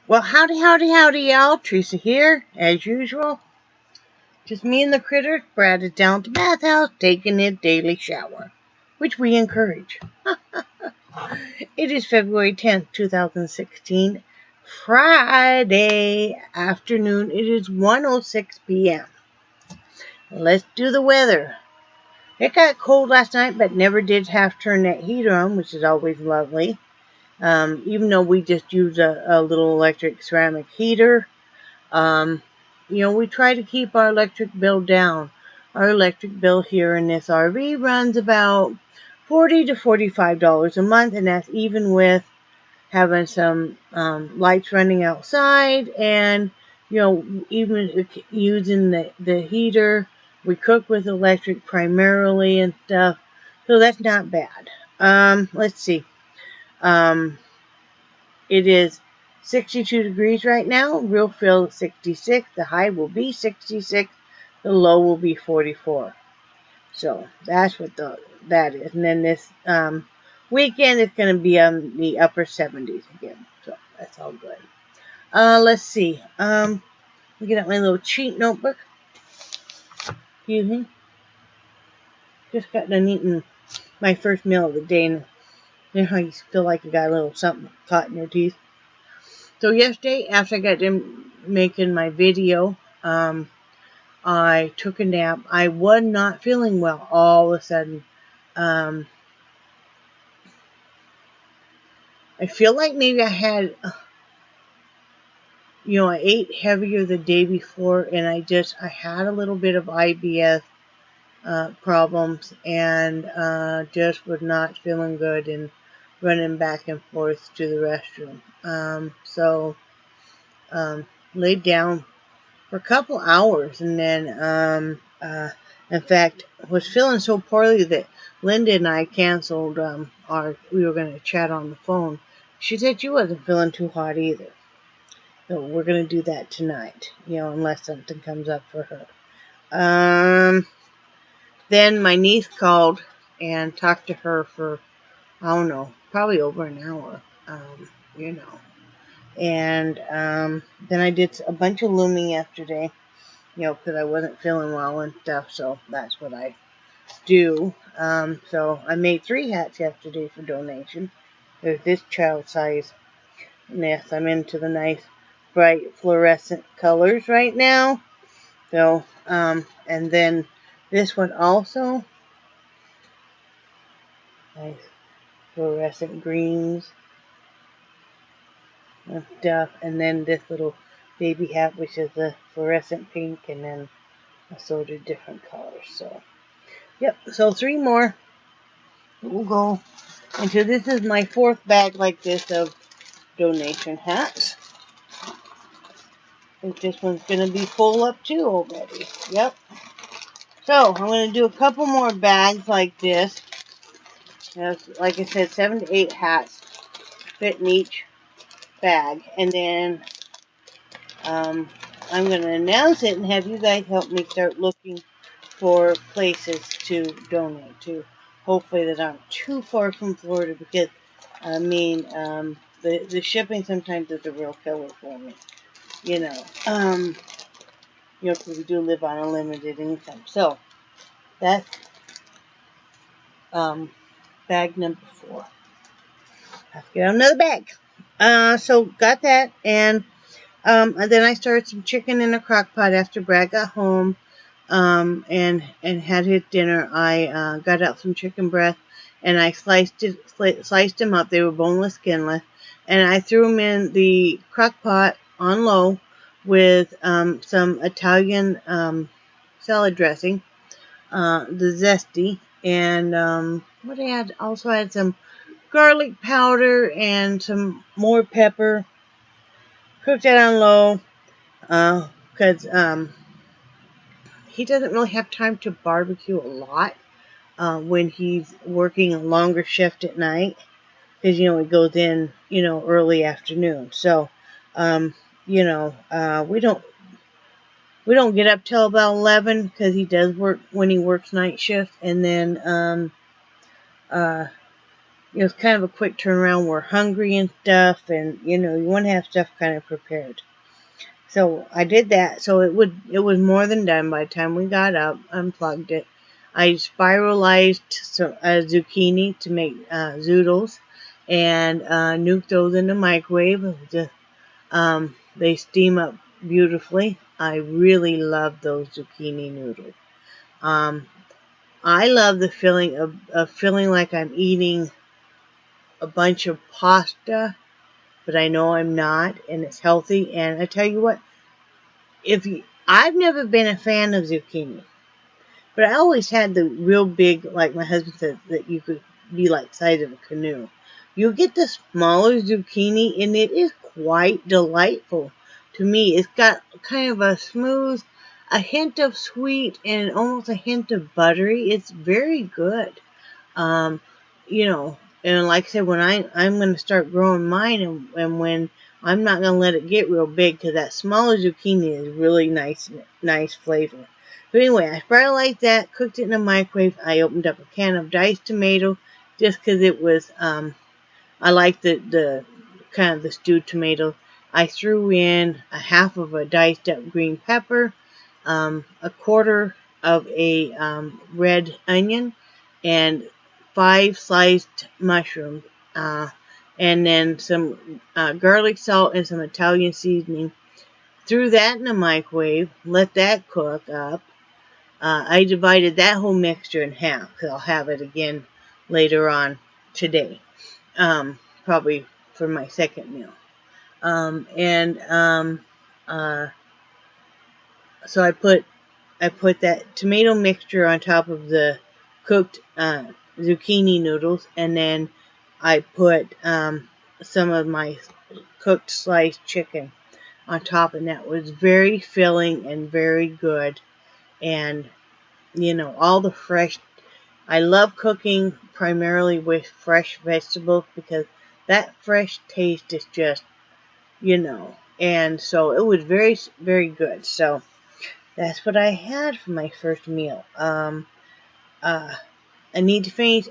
Well, howdy, howdy, howdy, y'all. Teresa here, as usual. Just me and the critters. Brad is down at the bathhouse taking his daily shower, which we encourage. It is February 10th, 2016, Friday afternoon. It is 1:06 p.m. Let's do the weather. It got cold last night, but never did have to turn that heater on, which is always lovely. Even though we just use a little electric ceramic heater. We try to keep our electric bill down. Our electric bill here in this RV runs about $40 to $45 a month, and that's even with having some lights running outside and, even using the heater. We cook with electric primarily and stuff, so that's not bad. Let's see. It is 62 degrees right now. Real feel 66. The high will be 66. The low will be 44. So that's what that is. And then this weekend it's going to be the upper 70s again. So that's all good. Let's see. Let me get out my little cheat notebook. Excuse me. Just got done eating my first meal of the day, and you know how you feel like you got a little something caught in your teeth. So yesterday, after I got done making my video, I took a nap. I was not feeling well all of a sudden. I feel like maybe I had, I ate heavier the day before, and I had a little bit of IBS problems, and just was not feeling good and running back and forth to the restroom. So laid down for a couple hours, and then in fact was feeling so poorly that Linda and I canceled we were going to chat on the phone. She said she wasn't feeling too hot either, so we're going to do that tonight, unless something comes up for her. Then my niece called and talked to her for, I don't know, probably over an hour. And then I did a bunch of looming yesterday, because I wasn't feeling well and stuff, so that's what I do. So I made 3 hats yesterday for donation. There's this child size. And yes, I'm into the nice, bright, fluorescent colors right now. So, and then this one also. Nice fluorescent greens and stuff, and then this little baby hat, which is a fluorescent pink, and then assorted different colors. So, yep. So 3 more. We'll go into this is my 4th bag like this of donation hats. I think this one's gonna be full up too already. Yep. So I'm gonna do a couple more bags like this. Like I said, 7 to 8 hats fit in each bag, and then I'm going to announce it and have you guys help me start looking for places to donate to. Hopefully that aren't too far from Florida, because the shipping sometimes is a real killer for me. Because we do live on a limited income. So that's bag number 4. Let's get out another bag. So got that, and then I started some chicken in a crock pot after Brad got home, and had his dinner. I got out some chicken breast, and I sliced them up. They were boneless, skinless, and I threw them in the crock pot on low with some Italian salad dressing, the zesty, and what I had also had some garlic powder and some more pepper. Cooked that on low, because he doesn't really have time to barbecue a lot when he's working a longer shift at night, because he goes in early afternoon. So we don't get up till about 11, because he does work when he works night shift, and then it's kind of a quick turnaround. We're hungry and stuff, and you want to have stuff kind of prepared. So I did that. So it was more than done by the time we got up, unplugged it. I spiralized some zucchini to make zoodles, and nuked those in the microwave. They steam up beautifully. I really love those zucchini noodles. Um, I love the feeling of feeling like I'm eating a bunch of pasta, but I know I'm not, and it's healthy. And I tell you what, I've never been a fan of zucchini, but I always had the real big, like my husband said, that you could be like the size of a canoe. You get the smaller zucchini, and it is quite delightful to me. It's got kind of a smooth, a hint of sweet, and almost a hint of buttery. It's very good. Um, and like I said, when I'm going to start growing mine, and when I'm not going to let it get real big, because that smaller zucchini is really nice flavor. But anyway, I spiralized that, cooked it in the microwave. I opened up a can of diced tomato, just because it was, I like the kind of the stewed tomato. I threw in a half of a diced up green pepper, a quarter of a red onion, and 5 sliced mushrooms, and then some garlic salt and some Italian seasoning. Threw that in the microwave, let that cook up. I divided that whole mixture in half, because I'll have it again later on today, probably for my second meal. So I put that tomato mixture on top of the cooked zucchini noodles, and then I put some of my cooked sliced chicken on top, and that was very filling and very good. And all the fresh, I love cooking primarily with fresh vegetables, because that fresh taste is just, and so it was very, very good. So that's what I had for my first meal. I need to finish.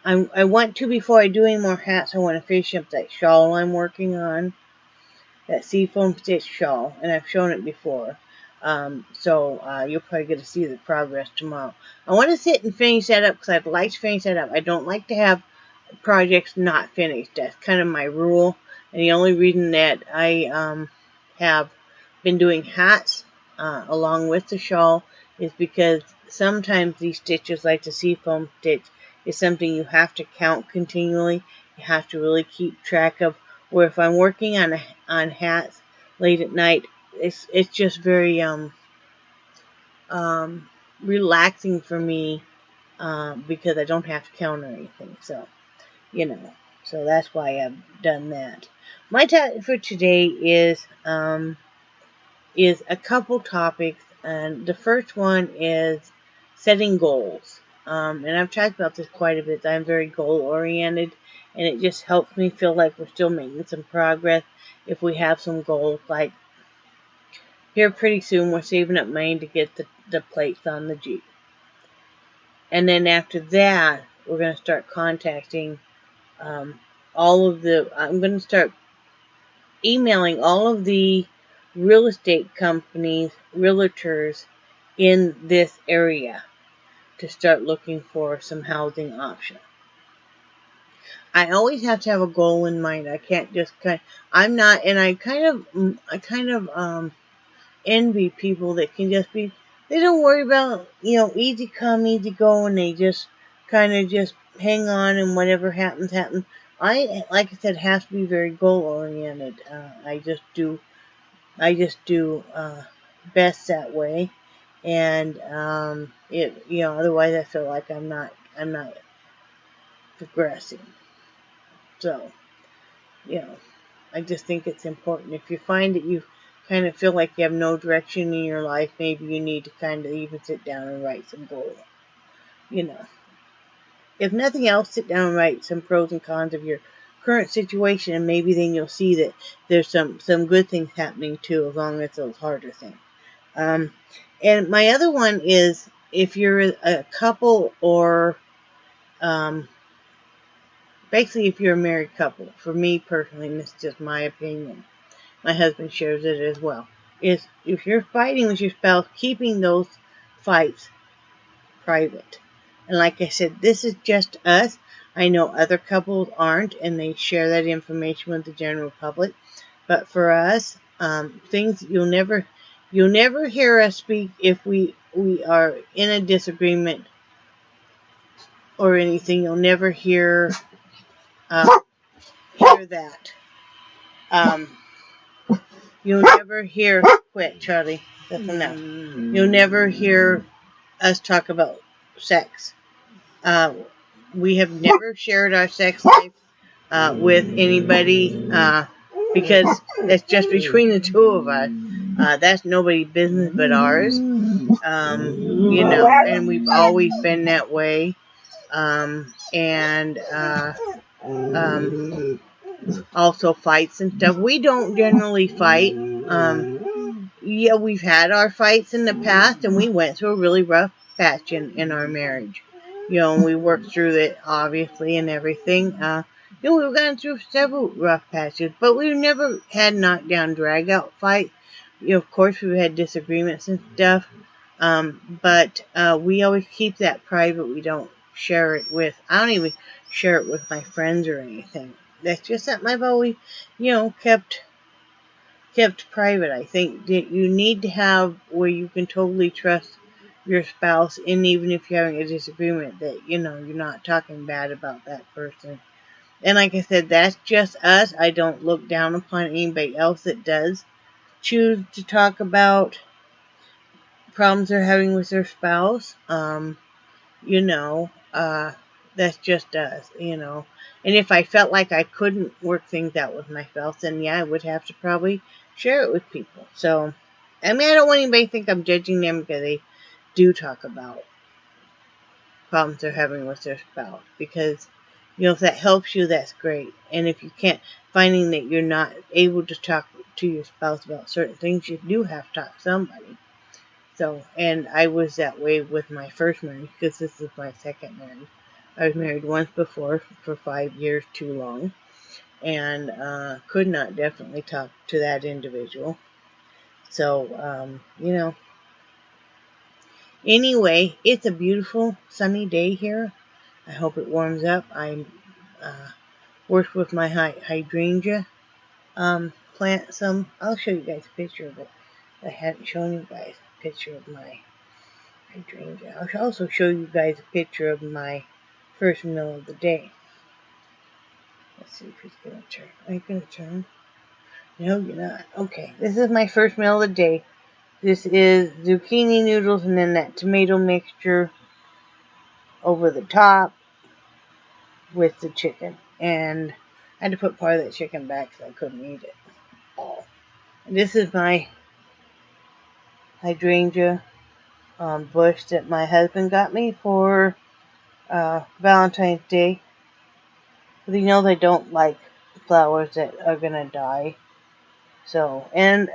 I want to, before I do any more hats, I want to finish up that shawl I'm working on, that seafoam stitch shawl, and I've shown it before. So you'll probably get to see the progress tomorrow. I want to sit and finish that up, because I'd like to finish that up. I don't like to have projects not finished. That's kind of my rule. And the only reason that I have been doing hats along with the shawl is because sometimes these stitches, like the seafoam stitch, is something you have to count continually. You have to really keep track of. Where if I'm working on hats late at night, it's just very relaxing for me, because I don't have to count or anything. So so that's why I've done that. My topic for today is a couple topics, and the first one is setting goals. And I've talked about this quite a bit. I'm very goal oriented, and it just helps me feel like we're still making some progress if we have some goals. Like here pretty soon we're saving up money to get the plates on the Jeep. And then after that, we're going to start contacting I'm going to start emailing all of the real estate companies, realtors in this area to start looking for some housing options. I always have to have a goal in mind. I can't just I'm not, and I kind of envy people that can just be, they don't worry about, easy come, easy go, and they just kind of just hang on, and whatever happens, happens. Like I said, have to be very goal oriented. I just do best that way, and otherwise I feel like I'm not progressing. So, I just think it's important. If you find that you kind of feel like you have no direction in your life, maybe you need to kind of even sit down and write some goals. If nothing else, sit down and write some pros and cons of your current situation, and maybe then you'll see that there's some good things happening too, as long as those harder things. And my other one is, if you're a couple or basically if you're a married couple, for me personally, and this is just my opinion, my husband shares it as well, is if you're fighting with your spouse, keeping those fights private. And like I said, this is just us. I know other couples aren't, and they share that information with the general public. But for us, things you'll never hear us speak if we are in a disagreement or anything. You'll never hear that. You'll never hear. Quit, Charlie. That's enough. You'll never hear us talk about sex. We have never shared our sex life with anybody because it's just between the two of us. That's nobody's business but ours. And we've always been that way. And also fights and stuff. We don't generally fight. Yeah, we've had our fights in the past, and we went through a really rough patch in our marriage. And we worked through it, obviously, and everything. We've gone through several rough patches, but we've never had knockdown, drag-out fights. Of course, we've had disagreements and stuff, but we always keep that private. We don't share it with, I don't even share it with my friends or anything. That's just something I've always, kept private. I think that you need to have where you can totally trust your spouse, and even if you're having a disagreement, that you're not talking bad about that person. And like I said, that's just us. I don't look down upon anybody else that does choose to talk about problems they're having with their spouse. That's just us, And if I felt like I couldn't work things out with my spouse, then yeah, I would have to probably share it with people. So, I don't want anybody to think I'm judging them because they do talk about problems they're having with their spouse. Because, if that helps you, that's great. And if you can't, finding that you're not able to talk to your spouse about certain things, you do have to talk to somebody. So, and I was that way with my first marriage, because this is my second marriage. I was married once before for 5 years, too long, and could not definitely talk to that individual. So, Anyway, it's a beautiful sunny day here. I hope it warms up. I worked with my hydrangea plant some. I'll show you guys a picture of it. I hadn't shown you guys a picture of my hydrangea. I'll also show you guys a picture of my first meal of the day. Let's see if he's going to turn. Are you going to turn? No, you're not. Okay, this is my first meal of the day. This is zucchini noodles and then that tomato mixture over the top with the chicken. And I had to put part of that chicken back because I couldn't eat it all. This is my hydrangea bush that my husband got me for Valentine's Day. But he knows I don't like flowers that are going to die. So, and,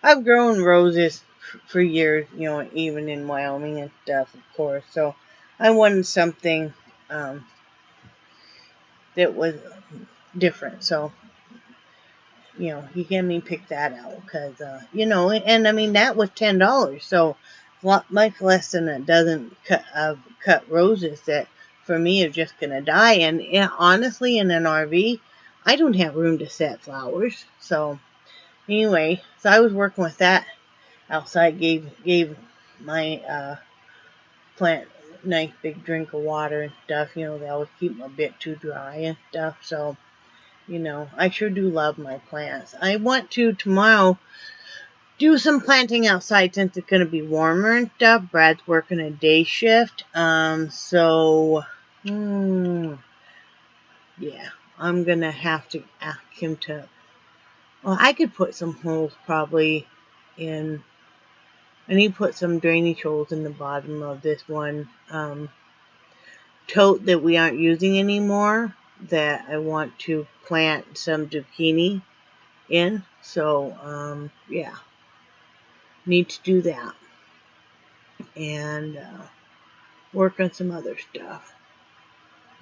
I've grown roses for years, even in Wyoming and stuff, of course. So, I wanted something that was different. So, he had me pick that out because, and that was $10. So, much less than a dozen cut roses that for me are just going to die. And honestly, in an RV, I don't have room to set flowers. So, anyway, so I was working with that outside, gave my plant a nice big drink of water and stuff. They always keep them a bit too dry and stuff. So, I sure do love my plants. I want to tomorrow do some planting outside since it's going to be warmer and stuff. Brad's working a day shift. Yeah, I'm going to have to ask him to. Well, I could put some holes probably in. I need to put some drainage holes in the bottom of this one tote that we aren't using anymore that I want to plant some zucchini in. So, yeah. Need to do that. And work on some other stuff.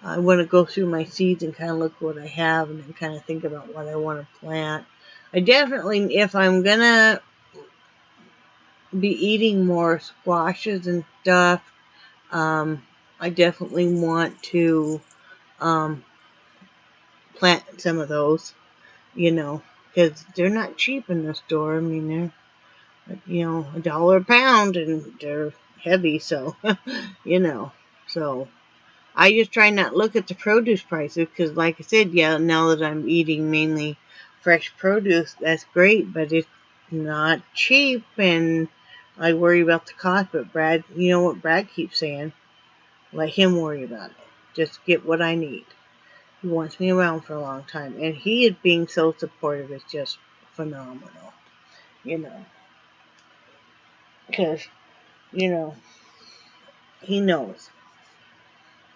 I want to go through my seeds and kind of look what I have and then kind of think about what I want to plant. I definitely, if I'm going to be eating more squashes and stuff, I definitely want to plant some of those, because they're not cheap in the store. I mean, they're, $1 a pound and they're heavy, so, so I just try not to look at the produce prices because, like I said, yeah, now that I'm eating mainly fresh produce, that's great, but it's not cheap, and I worry about the cost. But Brad, you know what Brad keeps saying? Let him worry about it. Just get what I need. He wants me around for a long time, and he is being so supportive. It's just phenomenal, because, he knows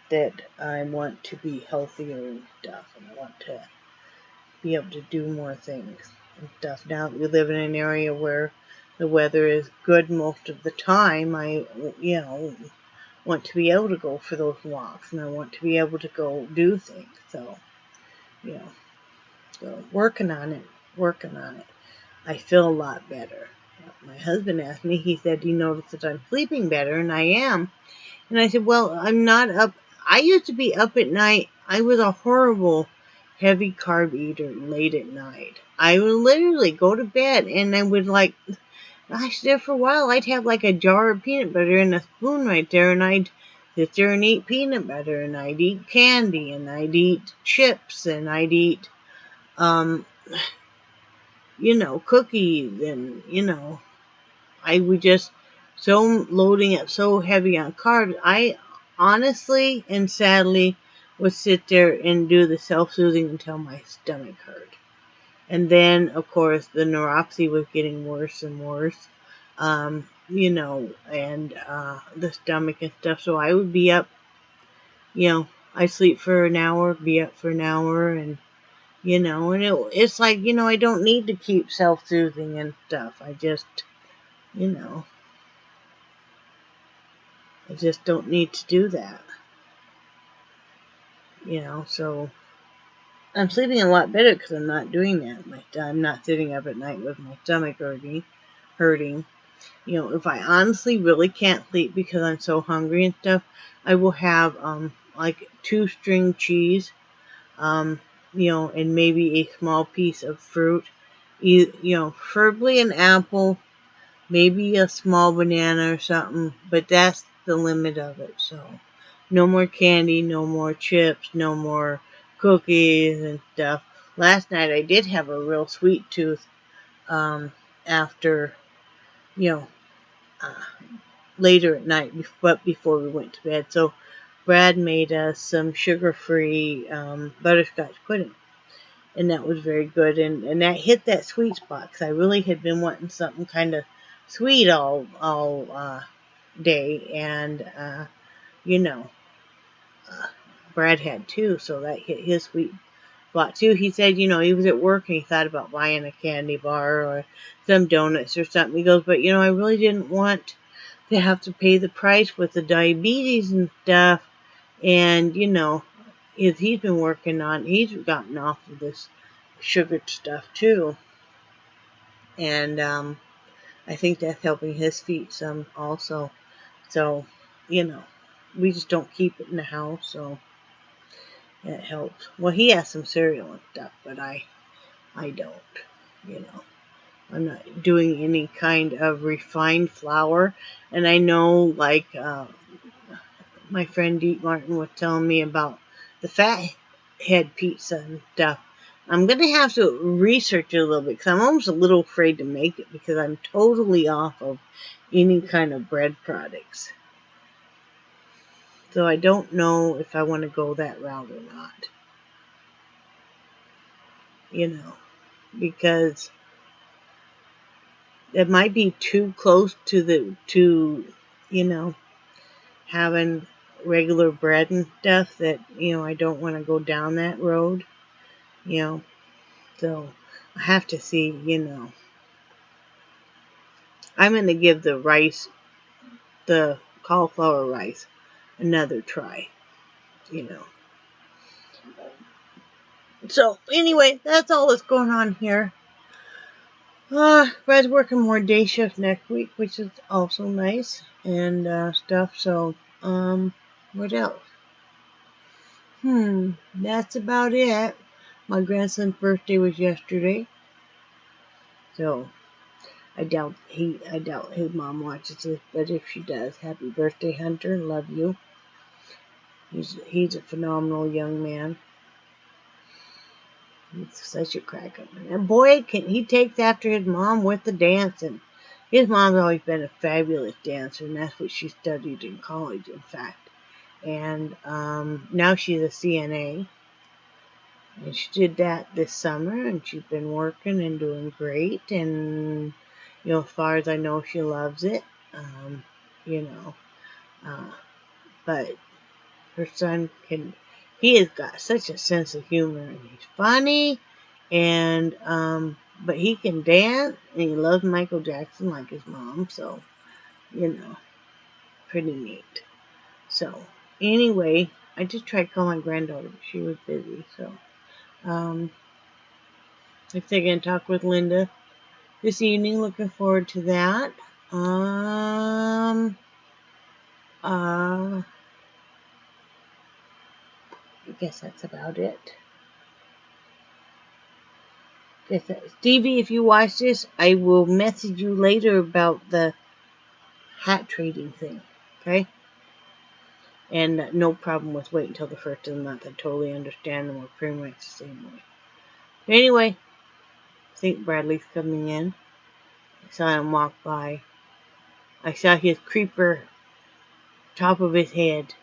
that I want to be healthier and stuff, and I want to be able to do more things and stuff. Now that we live in an area where the weather is good most of the time, I, want to be able to go for those walks, and I want to be able to go do things. So, so working on it. I feel a lot better. My husband asked me, he said he noticed that I'm sleeping better, and I am. And I said, well, I'm not up. I used to be up at night. I was a horrible heavy carb eater late at night. I would literally go to bed and I would gosh, there for a while I'd have like a jar of peanut butter and a spoon right there, and I'd sit there and eat peanut butter, and I'd eat candy, and I'd eat chips, and I'd eat, cookies, and, I would just loading up so heavy on carbs. I honestly and sadly would sit there and do the self-soothing until my stomach hurt. And then, of course, the neuropathy was getting worse and worse, and the stomach and stuff. So I would be up, I sleep for an hour, be up for an hour, and, and it's like, I don't need to keep self-soothing and stuff. I just, I just don't need to do that. So I'm sleeping a lot better because I'm not doing that. I'm not sitting up at night with my stomach hurting. If I honestly really can't sleep because I'm so hungry and stuff, I will have like 2 string cheese, and maybe a small piece of fruit. Preferably an apple, maybe a small banana or something, but that's the limit of it. So no more candy, no more chips, no more cookies and stuff. Last night I did have a real sweet tooth after, later at night, but before we went to bed. So Brad made us some sugar-free butterscotch pudding, and that was very good. And that hit that sweet spot because I really had been wanting something kind of sweet all day, and Brad had too, so that hit his sweet spot too. He said, he was at work and he thought about buying a candy bar or some donuts or something. He goes, but I really didn't want to have to pay the price with the diabetes and stuff. And he's been working on, he's gotten off of this sugar stuff too, and I think that's helping his feet some also. So we just don't keep it in the house, so it helps. Well, he has some cereal and stuff, but I don't. I'm not doing any kind of refined flour, and I know my friend Deep Martin was telling me about the fathead pizza and stuff. I'm going to have to research it a little bit because I'm almost a little afraid to make it because I'm totally off of any kind of bread products. So I don't know if I want to go that route or not. Because it might be too close to having regular bread and stuff that, I don't want to go down that road, so I have to see, I'm going to give the cauliflower rice another try, So, anyway, that's all that's going on here. Brad's working more day shift next week, which is also nice and stuff. So, what else? That's about it. My grandson's birthday was yesterday, so I doubt his mom watches this, but if she does, happy birthday, Hunter. Love you. He's a phenomenal young man. He's such a cracker. And boy, he takes after his mom with the dancing. His mom's always been a fabulous dancer, and that's what she studied in college, in fact. And now she's a CNA. And she did that this summer, and she's been working and doing great. And, as far as I know, she loves it. But her son he has got such a sense of humor, and he's funny, and, but he can dance, and he loves Michael Jackson like his mom, so, pretty neat. So, anyway, I just tried to call my granddaughter, but she was busy, so, I think I'm going to talk with Linda this evening. Looking forward to that. I guess that's about it. Stevie, if you watch this, I will message you later about the hat trading thing, okay? And no problem with waiting until the first of the month. I totally understand, and we're pretty much the same way. But anyway, I think Bradley's coming in. I saw him walk by. I saw his creeper top of his head.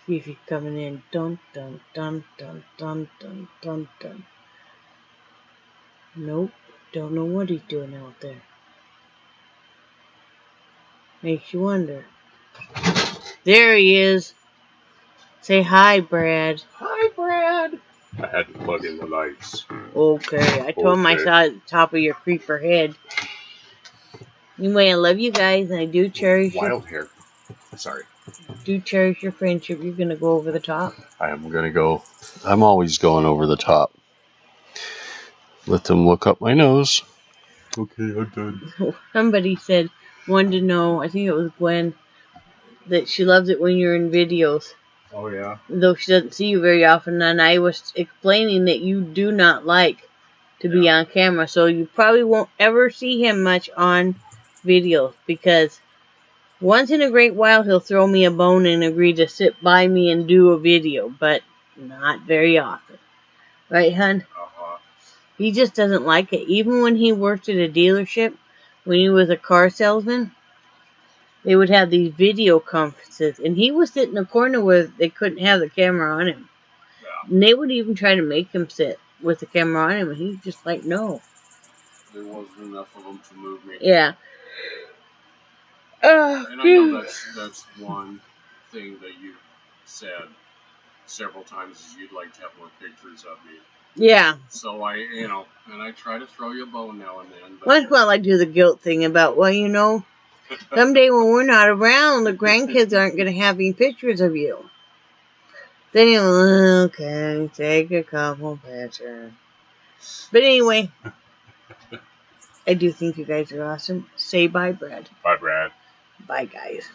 See if he's coming in. Dun, dun, dun, dun, dun, dun, dun, dun. Nope. Don't know what he's doing out there. Makes you wonder. There he is. Say hi, Brad. Hi, Brad. I had to plug in the lights. Okay. I told him I saw the top of your creeper head. Anyway, I love you guys, and I do cherish Wild hair. Sorry. Do cherish your friendship. You're going to go over the top? I am going to go. I'm always going over the top. Let them look up my nose. Okay, I'm done. Somebody wanted to know, I think it was Gwen, that she loves it when you're in videos. Oh, yeah? Though she doesn't see you very often, and I was explaining that you do not like to be on camera, so you probably won't ever see him much on videos, because once in a great while he'll throw me a bone and agree to sit by me and do a video, but not very often. Right, hun? Uh-huh. He just doesn't like it. Even when he worked at a dealership, when he was a car salesman, they would have these video conferences, and he would sit in a corner where they couldn't have the camera on him. Yeah. And they would even try to make him sit with the camera on him, and he's just like, no. There wasn't enough of them to move me. Yeah. And I know that's one thing that you said several times is you'd like to have more pictures of me. Yeah. So and I try to throw you a bone now and then. But Once in a while I do the guilt thing about, someday when we're not around, the grandkids aren't going to have any pictures of you. Then okay, take a couple pictures. But anyway, I do think you guys are awesome. Say bye, Brad. Bye, Brad. Bye, guys.